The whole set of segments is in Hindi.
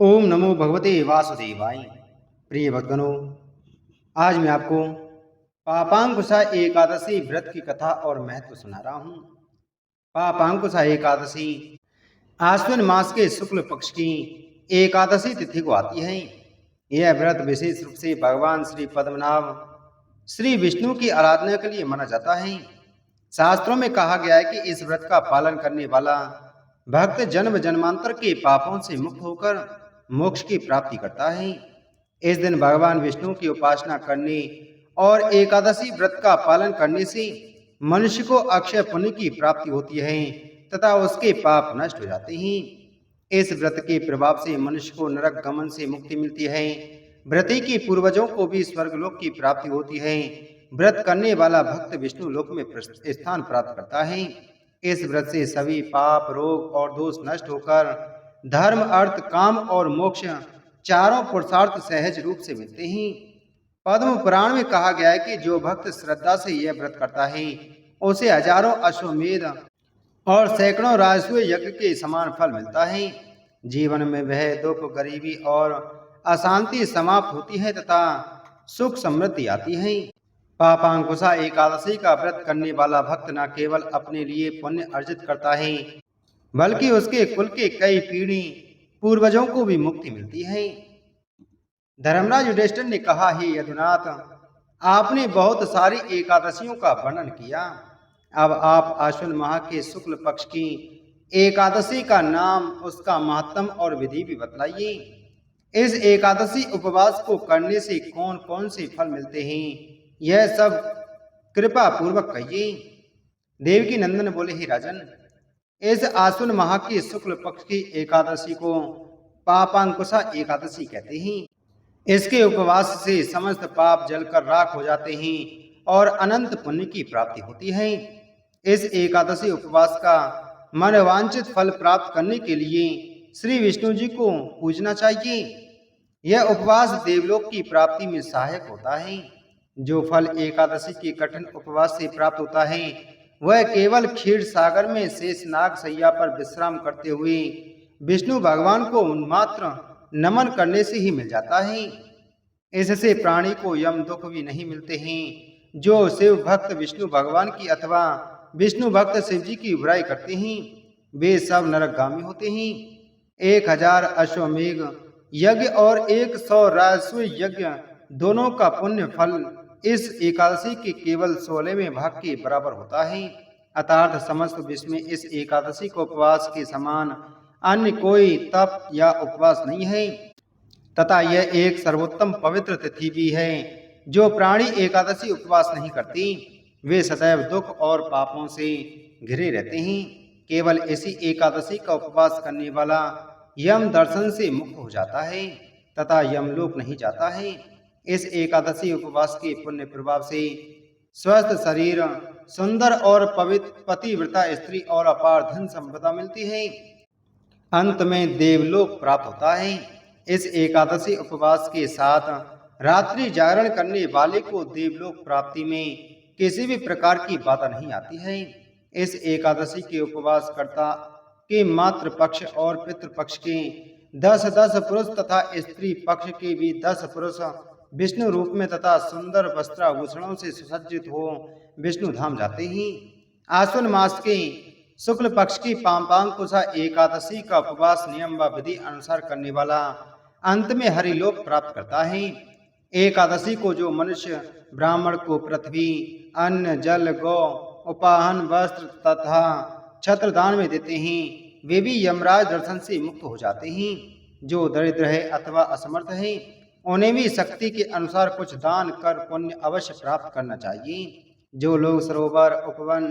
ओम नमो भगवते वासुदेवाय। प्रिय भक्तगणों, आज मैं आपको पापांकुशा एकादशी व्रत की कथा और महत्व सुना रहा हूँ। पापांकुशा एकादशी आश्विन मास के शुक्ल पक्ष की एकादशी तिथि को आती है। यह व्रत विशेष रूप से भगवान श्री पद्मनाभ श्री विष्णु की आराधना के लिए माना जाता है। शास्त्रों में कहा गया है कि इस व्रत का पालन करने वाला भक्त जन्म जन्मांतर के पापों से मुक्त होकर मोक्ष की प्राप्ति करता है। इस दिन भगवान विष्णु की उपासना करने और एकादशी व्रत का पालन करने से मनुष्य को अक्षय पुण्य की प्राप्ति होती है तथा उसके पाप नष्ट हो जाते हैं। इस व्रत के प्रभाव से मनुष्य को नरक गमन से मुक्ति मिलती है। व्रती के पूर्वजों को भी स्वर्गलोक की प्राप्ति होती है। व्रत करने वाला भक्त विष्णु लोक में स्थान प्राप्त करता है। इस व्रत से सभी पाप, रोग और दोष नष्ट होकर धर्म, अर्थ, काम और मोक्ष चारों पुरुषार्थ सहज रूप से मिलते हैं। पद्म पुराण में कहा गया है कि जो भक्त श्रद्धा से यह व्रत करता है उसे हजारों अश्वमेध और सैकड़ों राजसूय यज्ञ के समान फल मिलता है। जीवन में वह दुख, गरीबी और अशांति समाप्त होती है तथा सुख समृद्धि आती है। पापांकुशा एकादशी का व्रत करने वाला भक्त न केवल अपने लिए पुण्य अर्जित करता है बल्कि उसके कुल के कई पीढ़ी पूर्वजों को भी मुक्ति मिलती है। धर्मराज युधिष्ठिर ने कहा, हे यदुनाथ, आपने बहुत सारी एकादशियों का वर्णन किया। अब आप आश्विन माह के शुक्ल पक्ष की एकादशी का नाम, उसका महत्व और विधि भी बतलाइए। इस एकादशी उपवास को करने से कौन कौन से फल मिलते हैं, यह सब कृपा पूर्वक कहिए। देवकी नंदन बोले, हे राजन, इस आश्विन माह की शुक्ल पक्ष की एकादशी को पापांकुशा एकादशी कहते हैं। इसके उपवास से समस्त पाप जलकर राख हो जाते हैं और अनंत पुण्य की प्राप्ति होती है। इस एकादशी उपवास का मनोवांछित फल प्राप्त करने के लिए श्री विष्णु जी को पूजना चाहिए। यह उपवास देवलोक की प्राप्ति में सहायक होता है। जो फल एकादशी के कठिन उपवास से प्राप्त होता है वह केवल क्षीर सागर में शेषनाग सैया पर विश्राम करते हुए विष्णु भगवान को मात्र नमन करने से ही मिल जाता है। इससे प्राणी को यम दुख भी नहीं मिलते हैं। जो शिव भक्त विष्णु भगवान की अथवा विष्णु भक्त शिव जी की बुराई करते हैं वे सब नरकगामी होते हैं। 1000 अश्वमेघ यज्ञ और 100 राजसूय यज्ञ दोनों का पुण्य फल इस एकादशी के केवल 16वें भाग के बराबर होता है। अर्थात समस्त विश्व में इस एकादशी को उपवास के समान अन्य कोई तप या उपवास नहीं है तथा यह एक सर्वोत्तम पवित्र तिथि भी है। जो प्राणी एकादशी उपवास नहीं करती वे सदैव दुख और पापों से घिरे रहते हैं। केवल इसी एकादशी का उपवास करने वाला यम दर्शन से मुक्त हो जाता है तथा यमलोक नहीं जाता है। इस एकादशी उपवास के पुण्य प्रभाव से स्वस्थ शरीर, सुंदर और पवित्र पतिव्रता स्त्री और अपार धन संपदा मिलती है। अंत में देवलोक प्राप्त होता है। इस एकादशी उपवास के साथ रात्रि जागरण करने वाले को देवलोक प्राप्ति में किसी भी प्रकार की बाधा नहीं आती है। इस एकादशी के उपवास कर्ता के मातृ पक्ष और पितृ पक्ष के 10 पुरुष तथा स्त्री पक्ष के भी 10 पुरुष विष्णु रूप में तथा सुंदर वस्त्राभूषणों से सुसज्जित हो विष्णु धाम जाते हैं। आश्विन मास के शुक्ल पक्ष की पापांकुशा एकादशी का उपवास नियम व विधि अनुसार करने वाला अंत में हरिलोक प्राप्त करता है। एकादशी को जो मनुष्य ब्राह्मण को पृथ्वी, अन्न, जल, गौ, उपाहन, वस्त्र तथा छत्र दान में देते हैं वे भी यमराज दर्शन से मुक्त हो जाते हैं। जो दरिद्र है अथवा असमर्थ है उन्हें भी शक्ति के अनुसार कुछ दान कर पुण्य अवश्य प्राप्त करना चाहिए। जो लोग सरोवर, उपवन,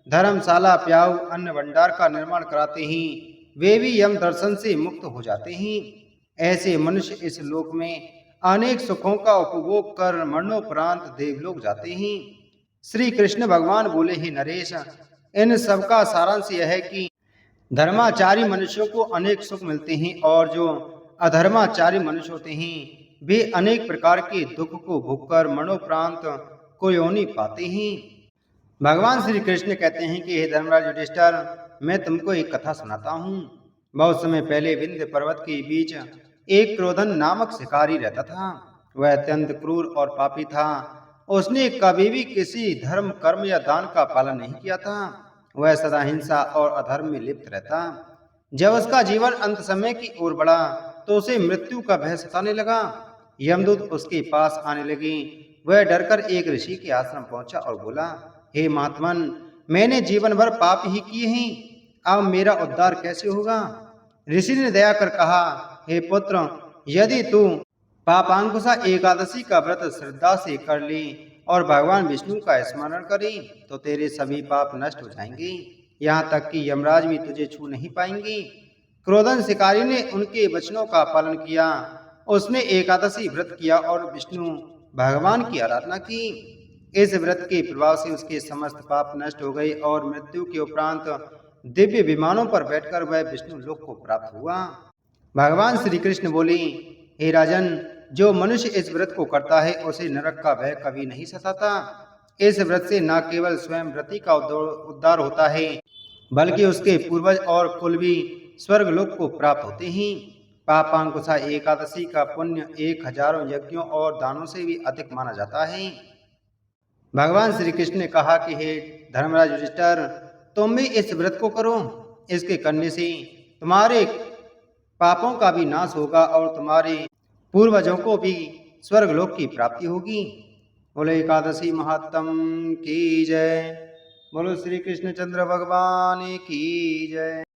धर्मशाला, प्याऊ, अन्न भंडार का निर्माण कराते हैं वे भी यम दर्शन से मुक्त हो जाते हैं। ऐसे मनुष्य इस लोक में अनेक सुखों का उपभोग कर मरणोपरांत देवलोक जाते हैं। श्री कृष्ण भगवान बोले, ही नरेश, इन सब का सारांश यह है कि धर्माचारी मनुष्यों को अनेक सुख मिलते हैं और जो अधर्माचारी मनुष्य होते हैं वे अनेक प्रकार के दुख को भोगकर मरणोपरांत को योनि पाते हैं। भगवान श्री कृष्ण कहते हैं कि हे धर्मराज युधिष्ठिर, मैं तुमको एक कथा सुनाता हूँ। बहुत समय पहले विंध्य पर्वत के बीच एक क्रोधन नामक शिकारी रहता था। वह अत्यंत क्रूर और पापी था। उसने कभी भी किसी धर्म, कर्म या दान का पालन नहीं किया था। वह सदा हिंसा और अधर्म में लिप्त रहता। जब उसका जीवन अंत समय की ओर बढ़ा तो उसे मृत्यु का भय सताने लगा। यमदूत उसके पास आने लगे। वह डरकर एक ऋषि के आश्रम पहुंचा और बोला, हे महात्मन, मैंने जीवन भर पाप ही किए हैं, अब मेरा उद्धार कैसे होगा? ऋषि ने दया कर कहा, हे पुत्र, यदि तू पापांकुशा एकादशी का व्रत श्रद्धा से कर ली और भगवान विष्णु का स्मरण करी तो तेरे सभी पाप नष्ट हो जाएंगे, यहाँ तक कि यमराज भी तुझे छू नहीं पाएंगे। क्रोधन शिकारी ने उनके वचनों का पालन किया। उसने एकादशी व्रत किया और विष्णु भगवान की आराधना की। इस व्रत के प्रभाव से उसके समस्त पाप नष्ट हो गए और मृत्यु के उपरांत दिव्य विमानों पर बैठकर वह विष्णु लोक को प्राप्त हुआ। भगवान श्री कृष्ण बोले, हे राजन, जो मनुष्य इस व्रत को करता है उसे नरक का भय कभी नहीं सताता। इस व्रत से न केवल स्वयं व्रती का उद्धार होता है, बल्कि उसके पूर्वज और कुल भी स्वर्ग लोक को प्राप्त होते हैं। पापांकुशा एकादशी का पुण्य 1000 यज्ञों और दानों से भी अधिक माना जाता है। भगवान श्री कृष्ण ने कहा कि हे धर्मराज युधिष्ठिर, तुम भी इस व्रत को करो। इसके करने से तुम्हारे पापों का भी नाश होगा और तुम्हारे पूर्वजों को भी स्वर्गलोक की प्राप्ति होगी। बोलो एकादशी महात्म की जय। बोलो श्री कृष्ण चंद्र भगवान की जय।